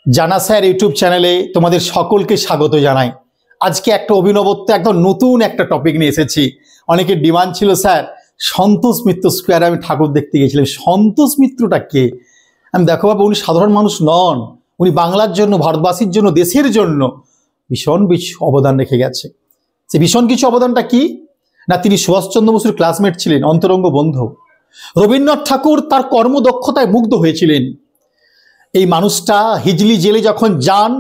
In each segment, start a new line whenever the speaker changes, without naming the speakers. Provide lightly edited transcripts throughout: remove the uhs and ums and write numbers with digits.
জানা sir YouTube চ্যানেলে তোমাদের সকলকে স্বাগত জানাই। আজকে একটা অভিনবত্ব একদম নতুন একটা টপিক নিয়ে এসেছি। অনেকের ডিমান্ড ছিল স্যার সন্তোষ মিত্র স্কোয়ারে আমি ঠাকুর দেখতে গেছিলাম। সন্তোষ মিত্রটা কে? আমি দেখো বাবা, উনি সাধারণ মানুষ নন, উনি বাংলার জন্য, ভারতবাসীর জন্য, দেশের জন্য ভীষণ অবদান রেখে গেছে। সে ভীষণ কিছু অবদানটা কি না, তিনি সুভাষচন্দ্র বসুর ক্লাসমেট ছিলেন, অন্তরঙ্গ বন্ধু। রবীন্দ্রনাথ ঠাকুর তার কর্মদক্ষতায় মুগ্ধ হয়েছিলেন। এই মানুষটা হিজলি জেলে যখন যান,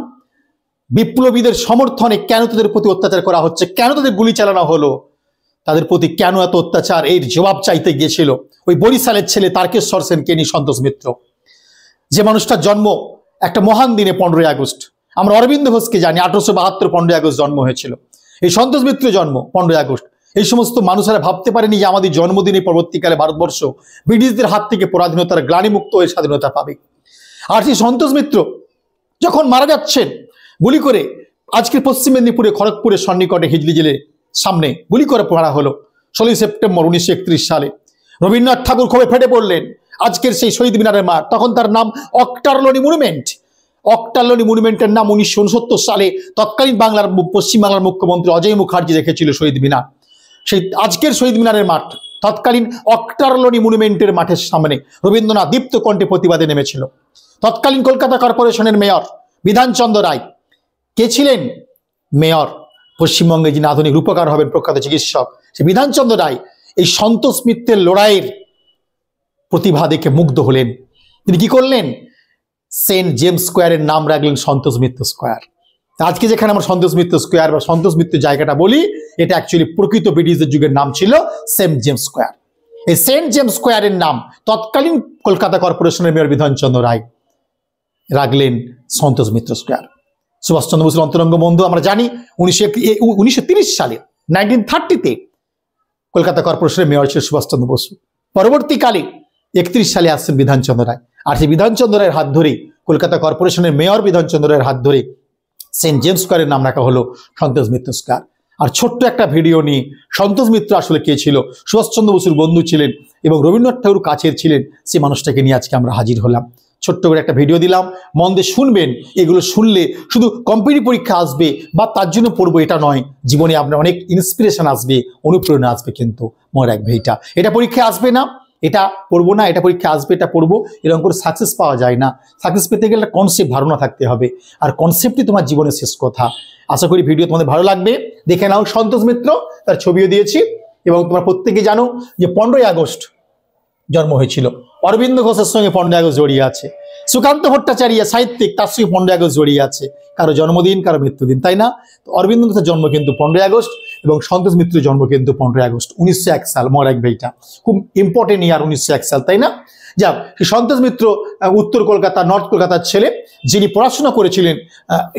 বিপ্লবীদের সমর্থনে কেন তাদের প্রতি অত্যাচার করা হচ্ছে, কেন তাদের গুলি চালানো হলো, তাদের প্রতি কেন এত অত্যাচার, এর জবাব চাইতে গিয়েছিল ওই বরিশালের ছেলে তারকেশ্বর সেনকে নিয়ে সন্তোষ মিত্র। যে মানুষটার জন্ম একটা মহান দিনে 15ই আগস্ট। আমরা অরবিন্দ ঘোষকে জানি, 1872 15ই আগস্ট জন্ম হয়েছিল। এই সন্তোষ মিত্র জন্ম 15ই আগস্ট। এই সমস্ত মানুষেরা ভাবতে পারেনি যে আমাদের জন্মদিনে পরবর্তীকালে ভারতবর্ষ ব্রিটিশদের হাত থেকে পরাধীনতার গ্লানিমুক্ত হয়ে স্বাধীনতা পাবে। আর সেই সন্তোষ মিত্র যখন মারা যাচ্ছেন গুলি করে, আজকের পশ্চিম মেদিনীপুরে খড়গপুরের সন্নিকটে হিজলি জেলের সামনে গুলি করে মারা হলো 16 সেপ্টেম্বর 1931 সালে। রবীন্দ্রনাথ ঠাকুর ক্ষোভে ফেটে পড়লেন। আজকের সেই শহীদ মিনারের মাঠ, তখন তার নাম অক্টারলনি মনুমেন্ট। অক্টারলনি মনুমেন্টের নাম 1969 সালে তৎকালীন পশ্চিমবাংলার মুখ্যমন্ত্রী অজয় মুখার্জি রেখেছিল শহীদ মিনার। সেই আজকের শহীদ মিনারের মাঠ তৎকালীন অক্টারলনি মনুমেন্টের মাঠের সামনে রবীন্দ্রনাথ দীপ্ত কণ্ঠে প্রতিবাদে নেমেছিল। তৎকালীন কলকাতা কর্পোরেশনের মেয়র বিধানচন্দ্র রায় কে ছিলেন? মেয়র, পশ্চিমবঙ্গে যিনি আধুনিক রূপকার হবেন, প্রখ্যাত চিকিৎসক, সে বিধানচন্দ্র রায় এই সন্তোষ মিত্রের লড়াইয়ের প্রতিভা দেখে মুগ্ধ হলেন। তিনি কি করলেন? সেন্ট জেমস স্কোয়ারের নাম রাখলেন সন্তোষ মিত্র স্কোয়ার। আজকে যেখানে আমরা সন্তোষ মিত্র স্কোয়ার বা সন্তোষ মিত্র জায়গাটা বলি, এটা অ্যাকচুয়ালি প্রকৃত ব্রিটিশদের যুগের নাম ছিল সেন্ট জেমস স্কোয়ার। এই সেন্ট জেমস স্কোয়ারের নাম তৎকালীন কলকাতা কর্পোরেশনের মেয়র বিধানচন্দ্র রায় রাখলেন সন্তোষ মিত্র স্কোয়ার। সুভাষচন্দ্র বসুর অন্তরঙ্গ বন্ধু, আমরা জানি 1930 সালে 1930-তে কলকাতা কর্পোরেশনের মেয়র ছিল সুভাষচন্দ্র বসু। পরবর্তীকালে 31 সালে আসছেন বিধানচন্দ্র রায়। আর সেই বিধানচন্দ্র রায়ের হাত ধরে, কলকাতা কর্পোরেশনের মেয়র বিধানচন্দ্র রায়ের হাত ধরে সেন্ট জেমস স্কোয়ারের নাম রাখা হলো সন্তোষ মিত্র স্কোয়ার। আর ছোট্ট একটা ভিডিও নিয়ে সন্তোষ মিত্র আসলে কে ছিল, সুভাষচন্দ্র বসুর বন্ধু ছিলেন এবং রবীন্দ্রনাথ ঠাকুর কাছের ছিলেন, সেই মানুষটাকে নিয়ে আজকে আমরা হাজির হলাম। ছোট্ট করে একটা ভিডিও দিলাম, মন দিয়ে শুনবেন। এগুলো শুনলে শুধু কম্পিটিটিভ পরীক্ষা আসবে বা তার জন্য পড়বো এটা নয়, জীবনে আপনার অনেক ইন্সপিরেশন আসবে, অনুপ্রেরণা আসবে। কিন্তু মনে রাখবে, এটা পরীক্ষায় আসবে না, এটা পড়বো না, এটা পরীক্ষা আসবে, এটা পড়বো, এরকম করে সাকসেস পাওয়া যায় না। সাকসেস পেতে গেলে একটা কনসেপ্ট, ধারণা থাকতে হবে, আর কনসেপ্টই তোমার জীবনের শেষ কথা। আশা করি ভিডিও তোমাদের ভালো লাগবে। দেখে নাও সন্তোষ মিত্র, তার ছবিও দিয়েছি। এবং তোমরা প্রত্যেকে জানো যে 15ই আগস্ট জন্ম হয়েছিল। অরবিন্দ ঘোষের সঙ্গে 15ই আগস্ট জড়িয়ে আছে। সুকান্ত ভট্টাচার্য সাহিত্যিক, তার সঙ্গে 15ই আগস্ট জড়িয়ে আছে। কারো জন্মদিন, কারো মৃত্যুদিন, তাই না? তো অরবিন্দ ঘোষের জন্ম কিন্তু 15ই আগস্ট এবং সন্তোষ মিত্রের জন্ম কিন্তু 15ই আগস্ট 1901 সাল। মনে রাখবে, এটা খুব ইম্পর্টেন্ট ইয়ার 1901 সাল, তাই না? যাক, সন্তোষ মিত্র উত্তর কলকাতা, নর্থ কলকাতার ছেলে, যিনি পড়াশোনা করেছিলেন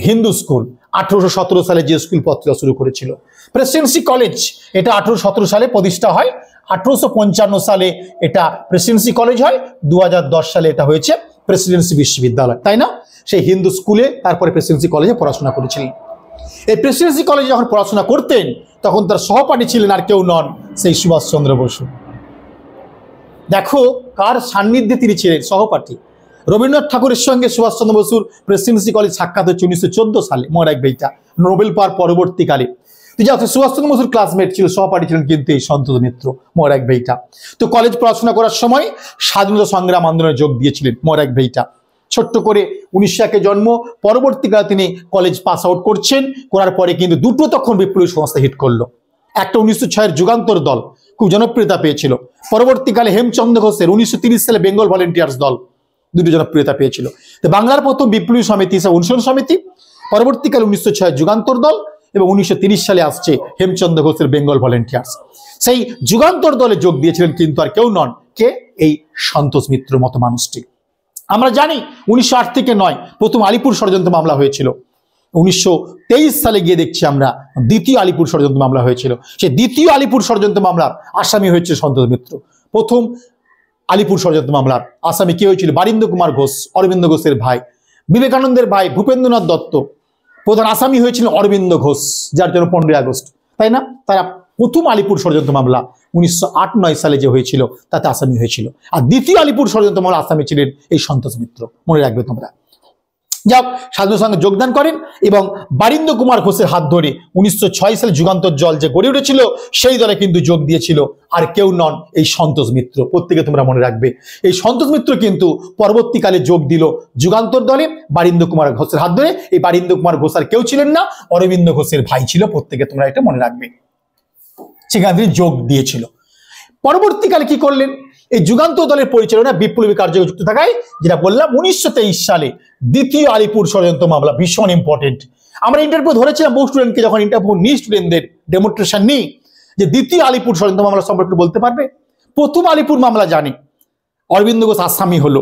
হিন্দু স্কুল। 1817 সালে যে স্কুল পত্রিকা শুরু করেছিল প্রেসিডেন্সি কলেজ, এটা 1817 সালে প্রতিষ্ঠা হয়। 1855 সালে এটা প্রেসিডেন্সি কলেজ হয়। 2010 সালে এটা হয়েছে প্রেসিডেন্সি বিশ্ববিদ্যালয়, তাই না? সেই হিন্দু স্কুলে তারপরে প্রেসিডেন্সি কলেজে পড়াশোনা করেছিলেন। এই প্রেসিডেন্সি কলেজে যখন পড়াশোনা করতেন, তখন তার সহপাঠী ছিলেন আর কেউ নন, সেই সুভাষচন্দ্র বসু। দেখো কার সান্নিধ্যে তিনি ছিলেন সহপাঠী। রবীন্দ্রনাথ ঠাকুরের সঙ্গে সুভাষচন্দ্র বসুর প্রেসিডেন্সি কলেজ সাক্ষাৎ হচ্ছে 1914 সালে। মনে রাখবে, নোবেল পাওয়ার পরবর্তীকালে। সুভাষচন্দ্র বসুর ক্লাসমেট ছিল, সহপাঠী ছিলেন কিন্তু এই সন্তোষ মিত্র। মনে রাখবে। তো কলেজ পড়াশোনা করার সময় স্বাধীনতা সংগ্রাম আন্দোলনে যোগ দিয়েছিলেন। মনে রাখবে। ছোট্ট করে 1901 জন্ম, পরবর্তীকালে তিনি কলেজ পাস আউট করছেন। করার পরে কিন্তু দুটো তখন বিপ্লবী সংস্থা হিট করলো। একটা 1906-এর যুগান্তর দল খুব জনপ্রিয়তা পেয়েছিল। পরবর্তীকালে হেমচন্দ্র ঘোষের 1930 সালে বেঙ্গল ভলেন্টিয়ার্স দল দুটো জনপ্রিয়তা পেয়েছিল। তো বাংলার প্রথম বিপ্লবী সমিতি হিসেবে অনুসরণ সমিতি, পরবর্তীকালে 1906-এর যুগান্তর দল এবং 1930 সালে আসছে হেমচন্দ্র ঘোষের বেঙ্গল ভলেন্টিয়ার্স। সেই যুগান্তর দলে যোগ দিয়েছিলেন কিন্তু আর কেউ নন, কে? এই সন্তোষ মিত্র মতো মানুষটি। আমরা জানি 1908 থেকে 9 প্রথম আলিপুর ষড়যন্ত্র মামলা হয়েছিল। 1923 সালে গিয়ে দেখছি আমরা দ্বিতীয় আলিপুর ষড়যন্ত্র মামলা হয়েছিল। সেই দ্বিতীয় আলিপুর ষড়যন্ত্র মামলার আসামি হয়েছে সন্তোষ মিত্র। প্রথম আলিপুর ষড়যন্ত্র মামলার আসামি কে হয়েছিল? বারীন্দ্র কুমার ঘোষ, অরবিন্দ ঘোষের ভাই, বিবেকানন্দের ভাই ভূপেন্দ্রনাথ দত্ত। প্রধান আসামি হয়েছিল অরবিন্দ ঘোষ, যার জন্য 15ই আগস্ট, তাই না? তারা প্রথম আলিপুর ষড়যন্ত্র মামলা 1908-9 সালে যে হয়েছিল তাতে আসামি হয়েছিল। আর দ্বিতীয় আলিপুর ষড়যন্ত্র মামলা আসামি ছিলেন এই সন্তোষ মিত্র। মনে রাখবে তোমরা। যাক, স্বাধীনতার সঙ্গে যোগদান করেন এবং বারিন্দ্র কুমার ঘোষের হাত ধরে 1906 সালে যুগান্তর দল যে গড়ে উঠেছিল সেই দলে কিন্তু যোগ দিয়েছিল আর কেউ নন, এই সন্তোষ মিত্র। প্রত্যেকে তোমরা মনে রাখবে, এই সন্তোষ মিত্র কিন্তু পরবর্তীকালে যোগ দিল যুগান্তর দলে বারিন্দ্র কুমার ঘোষের হাত ধরে। এই বারিন্দ্র কুমার ঘোষ আর কেউ ছিলেন না, অরবিন্দ ঘোষের ভাই ছিল। প্রত্যেকে তোমরা এটা মনে রাখবে, সেখানে তিনি যোগ দিয়েছিল। পরবর্তীকালে কি করলেন, এই যুগান্তর দলের পরিচালনা বিপ্লবী কার্যক্রমে যুক্ত থাকায়, যেটা বললাম 1923 সালে দ্বিতীয় আলিপুর ষড়যন্ত্র মামলা, ভীষণ ইম্পর্টেন্ট। আমরা ইন্টারভিউ ধরেছিলাম বহু স্টুডেন্টকে, যখন ইন্টারভিউ নিই স্টুডেন্টদের ডেমনস্ট্রেশন নিই, যে দ্বিতীয় আলিপুর ষড়যন্ত্র মামলা সম্পর্কে বলতে পারবে। প্রথম আলিপুর মামলা জানি, অরবিন্দ ঘোষ আসামি হলো।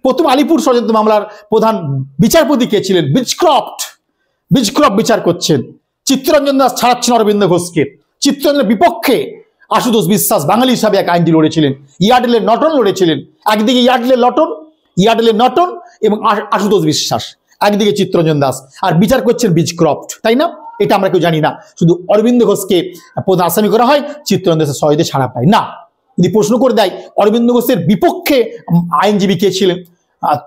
প্রথম আলিপুর ষড়যন্ত্র মামলার প্রধান বিচারপতি কে ছিলেন? বিচক্রফট বিচার করছেন। চিত্তরঞ্জন দাস ছাড়াচ্ছেন অরবিন্দ ঘোষকে। চিত্তরঞ্জনের বিপক্ষে আশুতোষ বিশ্বাস বাঙালি হিসাবে এক আইনটি লড়েছিলেন। Yardley Norton লড়েছিলেন। একদিকে ইয়ার্ডলে নটন এবং আশুতোষ বিশ্বাস, একদিকে চিত্তরঞ্জন দাস, আর বিচার করছেন বিচক্রফট, তাই না? এটা আমরা কেউ জানি না। শুধু অরবিন্দ ঘোষকে প্রধান আসামি করা হয়, চিত্তরঞ্জন দাসের সহজে ছাড়া পায় না। যদি প্রশ্ন করে দেয় অরবিন্দ ঘোষের বিপক্ষে আইনজীবী কে ছিলেন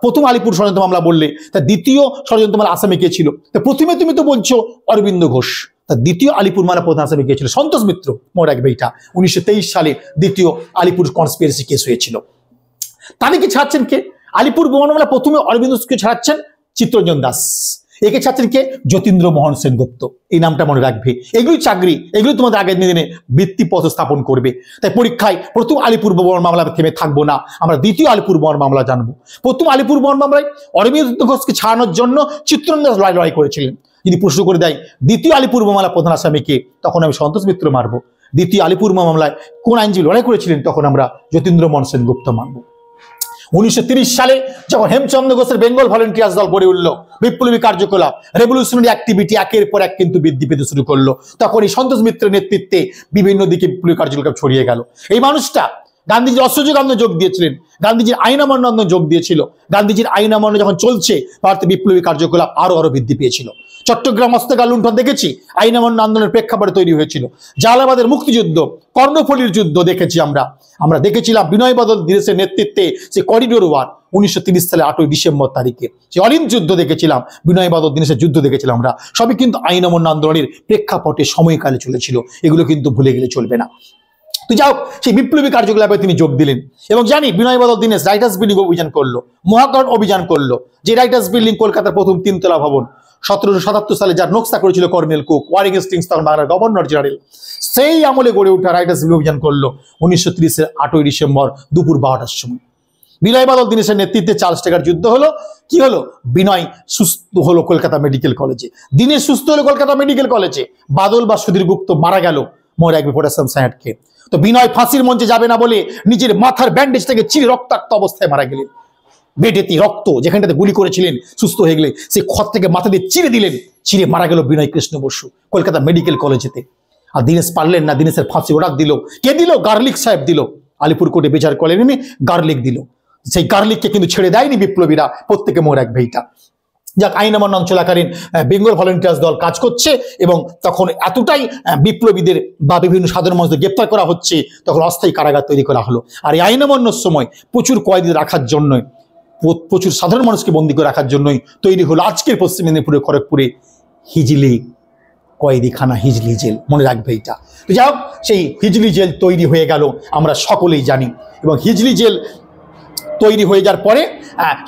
প্রথম আলিপুর ষড়যন্ত্র মামলা বললে, তা দ্বিতীয় ষড়যন্ত্র মামলা আসামি কে ছিল? তা প্রথমে তুমি তো বলছো অরবিন্দ ঘোষ, তা দ্বিতীয় আলিপুর মামলা প্রধান আসামি কে ছিল? সন্তোষ মিত্র। মনে রাখবে এটা 1923 সালে দ্বিতীয় আলিপুর কনস্পিরেসি কেস হয়েছিল। তাদেরকে ছাড়ছেন কে? আলিপুর মামলা প্রথমে অরবিন্দ ঘোষকে ছাড়ছেন চিত্তরঞ্জন দাস, একে ছাড়ছেন কে? যতীন্দ্র মোহন সেনগুপ্ত। এই নামটা মনে রাখবে। এগুলি চাকরি, এগুলি তোমাদের আগের দিনে ভিত্তিপত্র স্থাপন করবে। তাই পরীক্ষায় প্রথম আলিপুর মামলা থেমে থাকবো না, আমরা দ্বিতীয় আলিপুর মামলা জানবো। প্রথম আলিপুর মামলায় অরবিন্দ ঘোষকে ছাড়ানোর জন্য চিত্তরঞ্জন দাস লড়াই করেছিলেন। যদি প্রশ্ন করে দেয় দ্বিতীয় আলিপুর মামলা প্রধান আসামিকে, তখন আমি সন্তোষ মিত্র মারবো। দ্বিতীয় আলিপুর মামলায় কোন আইনজীবী লড়াই করেছিলেন, তখন আমরা যতীন্দ্র মোহন সেনগুপ্ত মানবো। 1930 সালে যখন হেমচন্দ্র ঘোষের বেঙ্গল ভলেন্টিয়ার্স দল গড়ে উঠল, বিপ্লবী কার্যকলাপ, রেভলিউশনারি অ্যাক্টিভিটি একের পর এক কিন্তু বৃদ্ধি পেতে শুরু করলো, তখন এই সন্তোষ মিত্রের নেতৃত্বে বিভিন্ন দিকে বিপ্লবী কার্যকলাপ ছড়িয়ে গেল। এই মানুষটা গান্ধীজির অসহযোগ আন্দোলনে যোগ দিয়েছিলেন, গান্ধীজির আইন অমান্য আন্দোলনে যোগ দিয়েছিল। গান্ধীজির আইন অমান্য যখন চলছে, ভারতে বিপ্লবী কার্যকলাপ আরো বৃদ্ধি পেয়েছিল। চট্টগ্রাম হত্যাকাণ্ড লুণ্ঠন দেখেছি, আইন অমান্য আন্দোলনের প্রেক্ষাপটে তৈরি হয়েছিল। জালালাবাদের মুক্তিযুদ্ধ, কর্ণফুলীর যুদ্ধ দেখেছি আমরা দেখেছিলাম বিনয় বাদল দীনেশের নেতৃত্বে সে করিডোর ওয়ার 1930 সালে 8ই ডিসেম্বর তারিখে, সে অলিন্দ যুদ্ধ দেখেছিলাম, বিনয় বাদল দীনেশের যুদ্ধ দেখেছিলাম আমরা। সবই কিন্তু আইন অমান্য আন্দোলনের প্রেক্ষাপটে সময়কালে চলেছিল, এগুলো কিন্তু ভুলে গেলে চলবে না। তো যাও, সেই বিপ্লবী কার্যকলাপে তিনি যোগ দিলেন এবং জানি বিনয় বাদল দীনেশ রাইটার্স বিল্ডিং অভিযান করলো, মহাকরণ অভিযান করলো। যে রাইটার্স বিল্ডিং কলকাতার প্রথম 3তলা ভবন, 1777 সালে যার নকশা করেছিল কর্নেল কুক, ওয়ারিং হেস্টিংস তখন বাংলার গভর্নর জেনারেল, সেই আমলে গড়ে ওঠা রাইটার্স বিল্ডিং অভিযান করলো 1930-এর 8ই ডিসেম্বর দুপুর 12টার সময়। বিনয় বাদল দীনেশের নেতৃত্বে চার্লস টেগার যুদ্ধ হলো। কি হলো? বিনয় সুস্থ হলো কলকাতা মেডিকেল কলেজে, দীনেশ সুস্থ হলো কলকাতা মেডিকেল কলেজে, বাদল বা সুধীর গুপ্ত মারা গেল মনে রাখবে পটাশিয়াম সায়ানাইড খেয়ে। তো বিনয় ফাঁসির মঞ্চে যাবে না বলে নিজের মাথার ব্যান্ডেজ থেকে চিরে রক্তাক্ত অবস্থায় মারা গেলেন। বেডেতে রক্ত, যেখানটাতে গুলি করেছিলেন সুস্থ হয়ে গেলে সেই ক্ষত থেকে মাথা দিয়ে চিরে দিলেন, চিরে মারা গেল বিনয় কৃষ্ণ বসু কলকাতা মেডিকেল কলেজেতে। আর দীনেশ পারলেন না, দীনেশের ফাঁসি অর্ডার দিল কে দিল? গার্লিক সাহেব দিল। আলিপুর কোর্টে বিচার করে নেমে গার্লিক দিল। সেই গার্লিককে কিন্তু ছেড়ে দেয়নি বিপ্লবীরা, প্রত্যেকে মনে রাখবে এইটা। যাক, আইন অমান্য চলাকালীন বেঙ্গল ভলেন্টিয়ার্স দল কাজ করছে এবং তখন এতটাই বিপ্লবীদের বা বিভিন্ন সাধারণ মানুষদের গ্রেপ্তার করা হচ্ছে, তখন অস্থায়ী কারাগার তৈরি করা হলো। আর এই আইন অমান্যর সময় প্রচুর কয়েদি রাখার জন্যই, প্রচুর সাধারণ মানুষকে বন্দী করে রাখার জন্যই তৈরি হলো আজকের পশ্চিম মেদিনীপুরে খড়গপুরে হিজলি কয়েদিখানা, হিজলি জেল। মনে রাখবে এটা। তো যাই হোক, সেই হিজলি জেল তৈরি হয়ে গেল, আমরা সকলেই জানি। এবং হিজলি জেল তৈরি হয়ে যাওয়ার পরে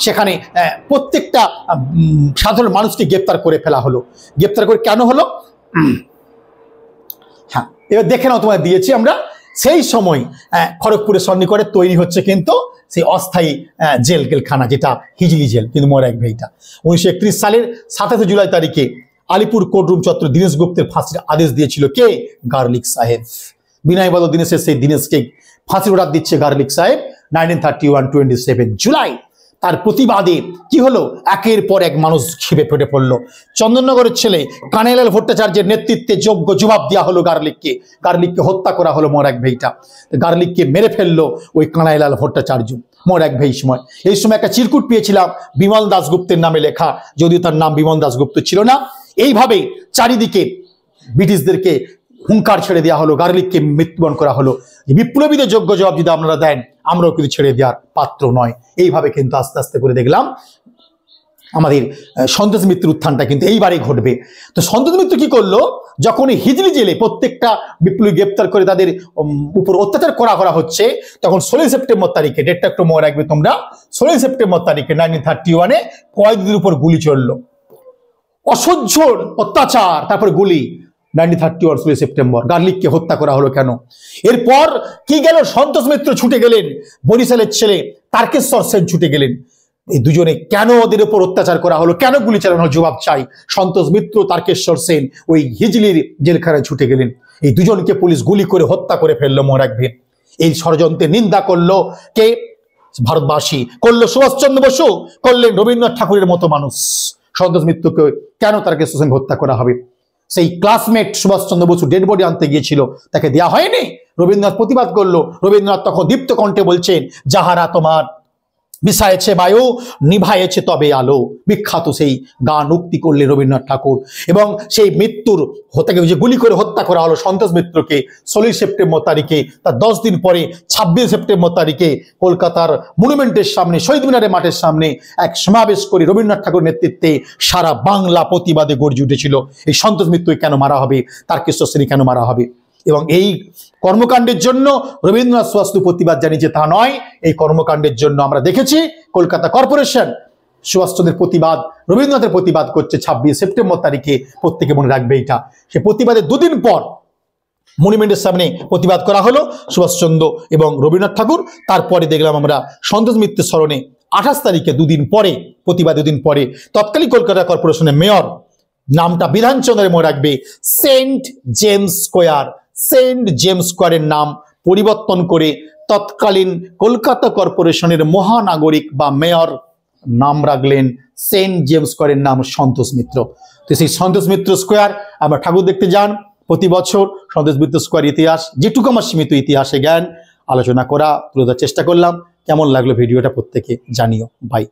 সেখানে প্রত্যেকটা সাধারণ মানুষকে গ্রেপ্তার করে ফেলা হলো। গ্রেপ্তার করে কেন হলো? হ্যাঁ, এবার দেখে নাও, তোমায় দিয়েছি আমরা। সেই সময় খড়গপুরের সন্নিকটে তৈরি হচ্ছে কিন্তু সেই অস্থায়ী জেলখানা, যেটা হিজলি জেল। কিন্তু মনে রাখবে এটা 1931 সালের 27 জুলাই তারিখে আলিপুর কোর্টরুম চত্বর দীনেশ গুপ্তের ফাঁসির আদেশ দিয়েছিল কে? গার্লিক সাহেব। বিনয় বাদল দীনেশের সেই দীনেশকে ফাঁসির অর্ডার দিচ্ছে গার্লিক সাহেব 1931 27 জুলাই। তার প্রতিবাদে কি হলো? একের পর এক মানুষ খেপে ফেটে পড়লো। চন্দননগরের ছেলে কানাইলাল ভট্টাচার্যের নেতৃত্বে যোগ্য জবাব দেওয়া হলো গার্লিককে হত্যা করা হলো। মনে রাখবে এইটা। গার্লিককে মেরে ফেললো ওই কানাইলাল ভট্টাচার্য। মনে রাখবে এই সময় একটা চিরকুট পেয়েছিলাম বিমল দাশগুপ্তের নামে লেখা, যদিও তার নাম বিমল দাশগুপ্ত ছিল না। এইভাবে চারিদিকে ব্রিটিশদেরকে হুঙ্কার ছেড়ে দেওয়া হলো, গার্লিককে মৃত্যুবরণ করা হলো। বিপ্লবীদের যোগ্য জবাব যদি আপনারা দেন, আমরাও কিন্তু ছেড়ে দেওয়ার পাত্র নয়। এইভাবে কিন্তু আস্তে আস্তে করে দেখলাম আমাদের সন্তোষ মিত্রের উত্থানটা কিন্তু এইবারে ঘটবে। তো সন্তোষ মিত্র কি করলো, যখন হিজলি জেলে প্রত্যেকটা বিপ্লবী গ্রেপ্তার করে তাদের উপর অত্যাচার করা হচ্ছে, তখন 16 সেপ্টেম্বর তারিখে, ডেটটা একটু মনে রাখবে তোমরা, 16 সেপ্টেম্বর তারিখে 1931-এ কয়েকদিনের উপর গুলি চলল, অসহ্য অত্যাচার, তারপর গুলি। 1931 16 সেপ্টেম্বর গার্লিককে হত্যা করা হলো কেন? এরপর কি গেল, সন্তোষ মিত্র ছুটে গেলেন, বরিশালের ছেলে তারকেশ্বর সেন ছুটে গেলেন। এই দুজনে কেন ওদের উপর অত্যাচার করা হলো, কেন গুলি চালানো, জবাব চাই। সন্তোষ মিত্র, তারকেশ্বর সেন ওই হিজলির জেলখানায় ছুটে গেলেন। এই দুজনকে পুলিশ গুলি করে হত্যা করে ফেললো, মনে রাখবে। এই ষড়যন্ত্রের নিন্দা করলো কে? ভারতবাসী করলো, সুভাষচন্দ্র বসু করলেন, রবীন্দ্রনাথ ঠাকুরের মতো মানুষ। সন্তোষ মিত্রকে কেন তারকেশ্বর সেন হত্যা করা হবে? সেই classmate Subhas Chandra Basu dead body আনতে গিয়েছিল, তাকে দেওয়া হয়নি। রবীন্দ্রনাথ প্রতিবাদ করলো। রবীন্দ্রনাথ তখন দীপ্ত কণ্ঠে বলছেন, যাহারা তোমার বিষায়েছে বায়ু, নিভায়েছে তবে আলো। বিখ্যাত সেই গান উক্তি করলেন রবীন্দ্রনাথ ঠাকুর। এবং সেই মৃত্যুর তাকে যে গুলি করে হত্যা করা হলো সন্তোষ মিত্রকে 16 সেপ্টেম্বর তারিখে, তার 10 দিন পরে 26 সেপ্টেম্বর তারিখে কলকাতার মনুমেন্টের সামনে, শহীদ মিনারের মাঠের সামনে এক সমাবেশ করে রবীন্দ্রনাথ ঠাকুরের নেতৃত্বে সারা বাংলা প্রতিবাদে গর্জে উঠেছিল। এই সন্তোষ মিত্রকে কেন মারা হবে, তারকেশ্বর সেন কেন মারা হবে? এবং এই কর্মকাণ্ডের জন্য রবীন্দ্রনাথ শুধু প্রতিবাদ জানিয়েছে তা নয়, এই কর্মকাণ্ডের জন্য আমরা দেখেছি কলকাতা কর্পোরেশন সুভাষচন্দ্রের প্রতিবাদ, রবীন্দ্রনাথের প্রতিবাদ করছে 26 সেপ্টেম্বর তারিখে। প্রত্যেকে মনে রাখবে এটা। সে প্রতিবাদের দুদিন পর মনুমেন্টের সামনে প্রতিবাদ করা হলো সুভাষচন্দ্র এবং রবীন্দ্রনাথ ঠাকুর। তারপরে দেখলাম আমরা সন্তোষ মিত্রের স্মরণে 28 তারিখে, দুদিন পরে, প্রতিবাদ দুদিন পরে, তৎকালীন কলকাতা কর্পোরেশনের মেয়র, নামটা বিধানচন্দ্রের মনে রাখবে, Saint James Square, Saint James স্কোয়ারের নাম পরিবর্তন করে তৎকালীন কলকাতা কর্পোরেশনের মহানাগরিক বা মেয়র নাম রাখলেন সেন্ট জেমস স্কোয়ারের নাম সন্তোষ মিত্র। তো সেই সন্তোষ মিত্র স্কোয়ার আমরা ঠাকুর দেখতে যান প্রতি বছর। সন্তোষ মিত্র স্কোয়ার ইতিহাস, যেটুকু আমার সীমিত ইতিহাসে জ্ঞান আলোচনা করা তুলে ধরার চেষ্টা করলাম। কেমন লাগলো ভিডিওটা প্রত্যেকে জানিও। বাই।